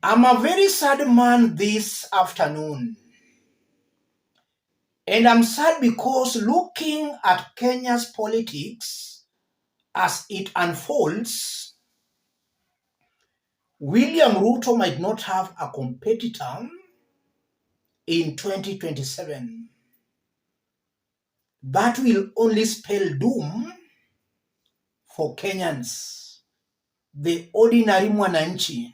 I'm a very sad man this afternoon. And I'm sad because looking at Kenya's politics as it unfolds, William Ruto might not have a competitor in 2027. That will only spell doom for Kenyans, the ordinary mwananchi.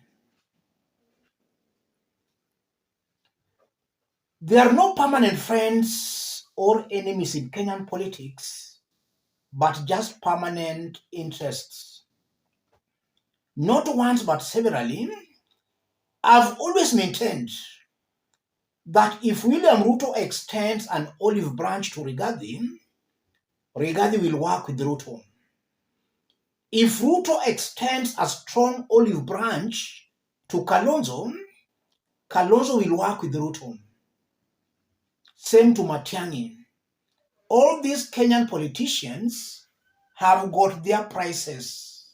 There are no permanent friends or enemies in Kenyan politics, but just permanent interests. Not once but severally, I've always maintained that if William Ruto extends an olive branch to Rigathi, Rigathi will work with Ruto. If Ruto extends a strong olive branch to Kalonzo, Kalonzo will work with Ruto. Same to Matiang'i. All these Kenyan politicians have got their prices.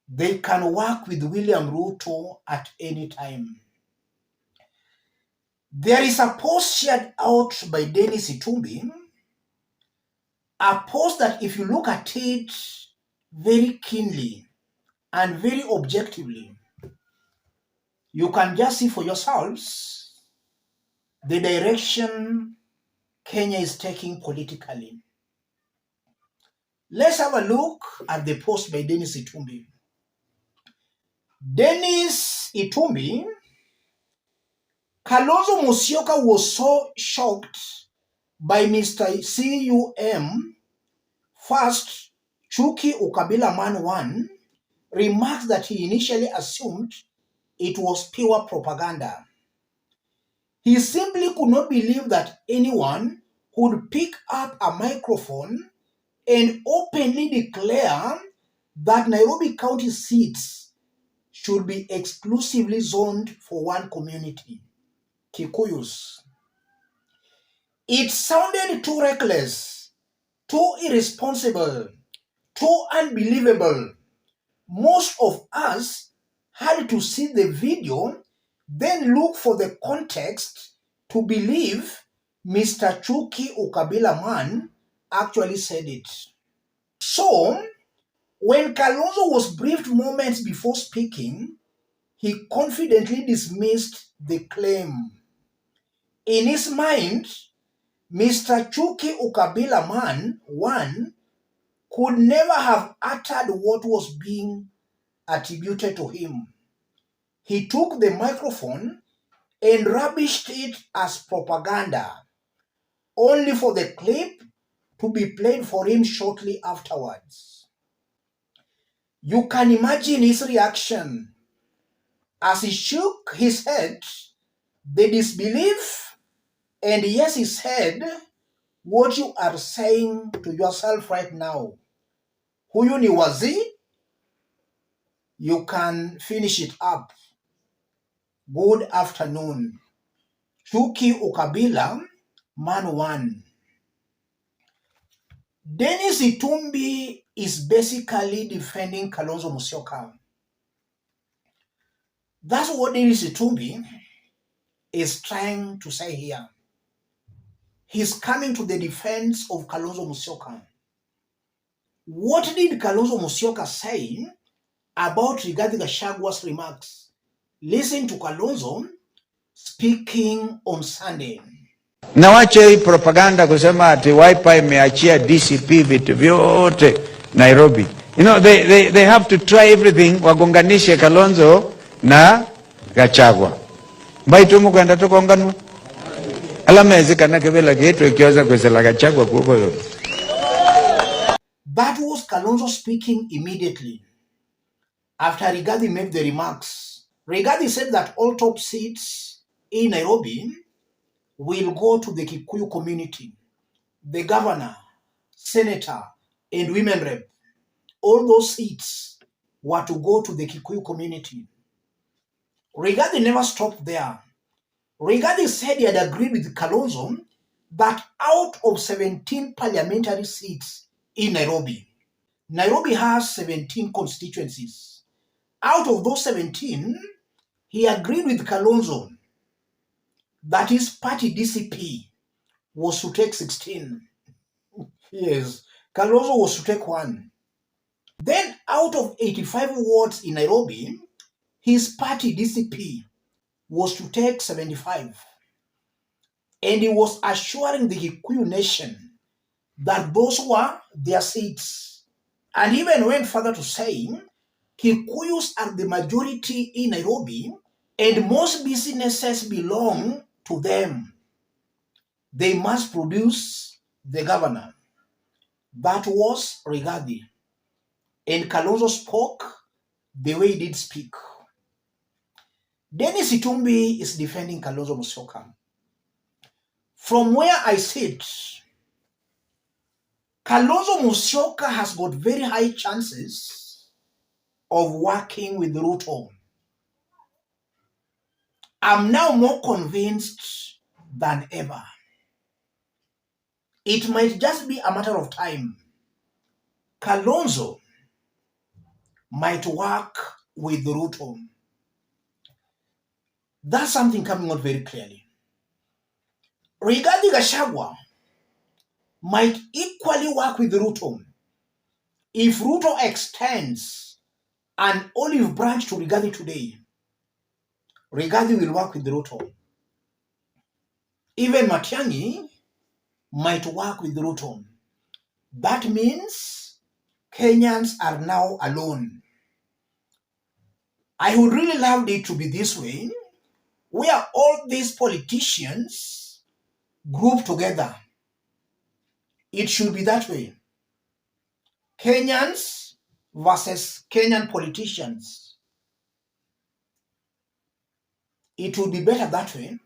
They can work with William Ruto at any time. There is a post shared out by Denis Itumbi, a post that if you look at it very keenly and very objectively, you can just see for yourselves the direction Kenya is taking politically. Let's have a look at the post by Denis Itumbi. Denis Itumbi, Kalonzo Musyoka was so shocked by Mr. CUM, first Chuki Ukabila Man 1, remarks that he initially assumed it was pure propaganda. He simply could not believe that anyone would pick up a microphone and openly declare that Nairobi County seats should be exclusively zoned for one community, Kikuyus. It sounded too reckless, too irresponsible, too unbelievable. Most of us had to see the video, then look for the context to believe Mr. Chuki Ukabila Man actually said it. So, when Kalonzo was briefed moments before speaking, he confidently dismissed the claim. In his mind, Mr. Chuki Ukabila Man 1 could never have uttered what was being attributed to him. He took the microphone and rubbished it as propaganda, only for the clip to be played for him shortly afterwards. You can imagine his reaction as he shook his head, the disbelief, and yes, he said, what you are saying to yourself right now, huyu ni wazi, you can finish it up. Good afternoon. Chuki Ukabila, Man 1. Denis Itumbi is basically defending Kalonzo Musyoka. That's what Denis Itumbi is trying to say here. He's coming to the defense of Kalonzo Musyoka. What did Kalonzo Musyoka say about Rigathi Gachagwa's remarks? Listen to Kalonzo speaking on Sunday. Na wache hii propaganda kusema ati Wiper imeachia DCP vitu vyote Nairobi. You know, they have to try everything wagonganishe Kalonzo na Gachagua. Baitumu kwenda tukonganu. Alamezi kana kebela getu ikioza kwesela Gachagua kuko yo. That was Kalonzo speaking immediately after Rigathi made the remarks. Rigathi said that all top seats in Nairobi will go to the Kikuyu community. The governor, senator, and women rep. All those seats were to go to the Kikuyu community. Rigathi never stopped there. Rigathi said he had agreed with Kalonzo that out of 17 parliamentary seats in Nairobi, Nairobi has 17 constituencies. Out of those 17, he agreed with Kalonzo that his party DCP was to take 16. Yes, Kalonzo was to take 1. Then out of 85 wards in Nairobi, his party DCP was to take 75. And he was assuring the Kikuyu nation that those were their seats. And even went further to say, Kikuyus are the majority in Nairobi, and most businesses belong to them. They must produce the governor. That was Rigathi. And Kalonzo spoke the way he did speak. Denis Itumbi is defending Kalonzo Musyoka. From where I sit, Kalonzo Musyoka has got very high chances of working with Ruto. I'm now more convinced than ever. It might just be a matter of time. Kalonzo might work with Ruto. That's something coming out very clearly. Rigathi Gachagua might equally work with Ruto. If Ruto extends an olive branch to Rigathi today, Rigathi will work with Ruto. Even Matiang'i might work with Ruto. That means Kenyans are now alone. I would really love it to be this way, where all these politicians group together. It should be that way. Kenyans versus Kenyan politicians. It would be better that way.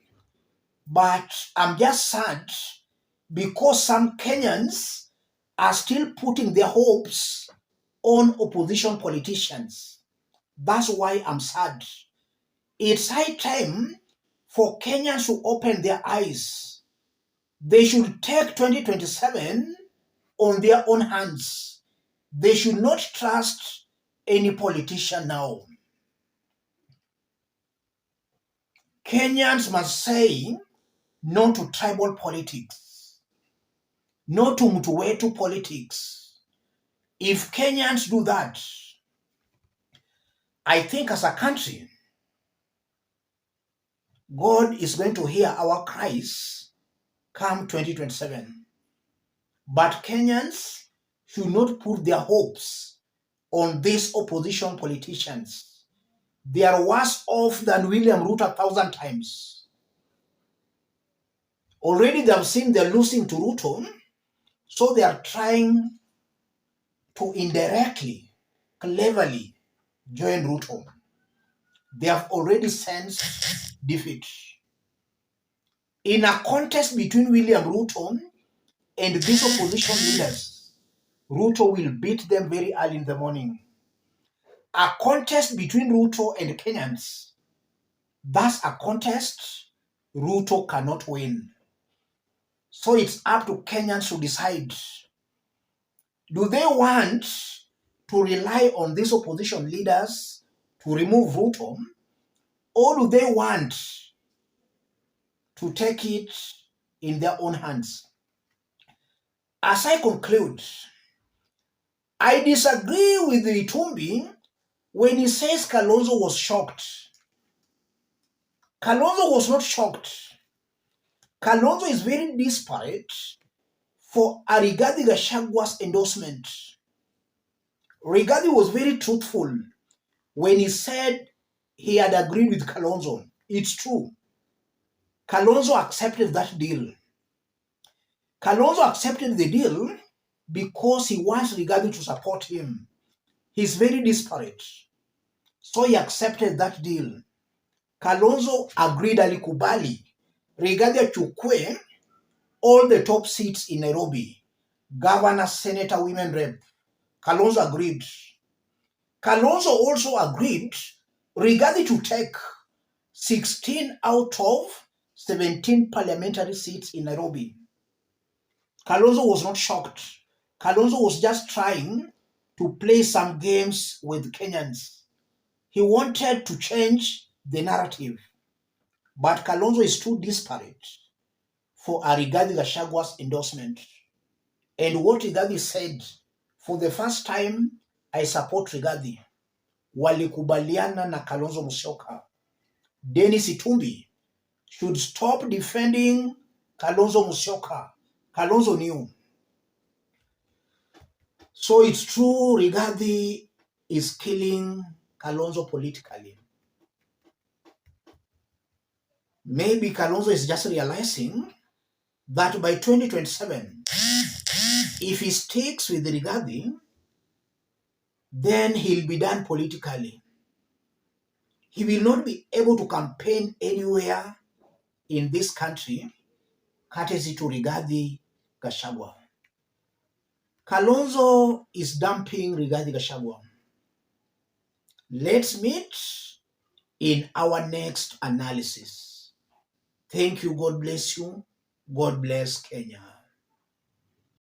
But I'm just sad because some Kenyans are still putting their hopes on opposition politicians. That's why I'm sad. It's high time for Kenyans to open their eyes. They should take 2027 on their own hands. They should not trust any politician now. Kenyans must say no to tribal politics, no to mtu wetu politics. If Kenyans do that, I think as a country, God is going to hear our cries come 2027. But Kenyans should not put their hopes on these opposition politicians. They are worse off than William Ruto 1,000 times. Already they have seen they're losing to Ruto, so they are trying to indirectly, cleverly join Ruto. They have already sensed defeat. In a contest between William Ruto and these opposition leaders, Ruto will beat them very early in the morning. A contest between Ruto and Kenyans, that's a contest Ruto cannot win. So it's up to Kenyans to decide. Do they want to rely on these opposition leaders to remove Ruto, or do they want to take it in their own hands? As I conclude, I disagree with Itumbi when he says Kalonzo was shocked. Kalonzo was not shocked. Kalonzo is very desperate for a Rigathi Gachagua's endorsement. Rigathi was very truthful when he said he had agreed with Kalonzo. It's true. Kalonzo accepted that deal. Kalonzo accepted the deal because he wants Rigathi to support him. He's very desperate. So he accepted that deal. Kalonzo agreed, alikubali Rigathi achukue all the top seats in Nairobi. Governor, senator, women rep. Kalonzo agreed. Kalonzo also agreed Rigathi to take 16 out of 17 parliamentary seats in Nairobi. Kalonzo was not shocked. Kalonzo was just trying to play some games with Kenyans. He wanted to change the narrative, but Kalonzo is too disparate for a Rigathi Gachagwa's endorsement. And what Rigathi said, for the first time, I support Rigathi. Walikubaliana na Kalonzo Musyoka. Denis Itumbi should stop defending Kalonzo Musyoka. Kalonzo knew. So it's true, Rigathi is killing Kalonzo politically. Maybe Kalonzo is just realizing that by 2027, if he sticks with Rigathi, then he'll be done politically. He will not be able to campaign anywhere in this country, courtesy to Rigathi Gachagua. Kalonzo is dumping Rigathi Gachagua. Let's meet in our next analysis. Thank you. God bless you. God bless Kenya.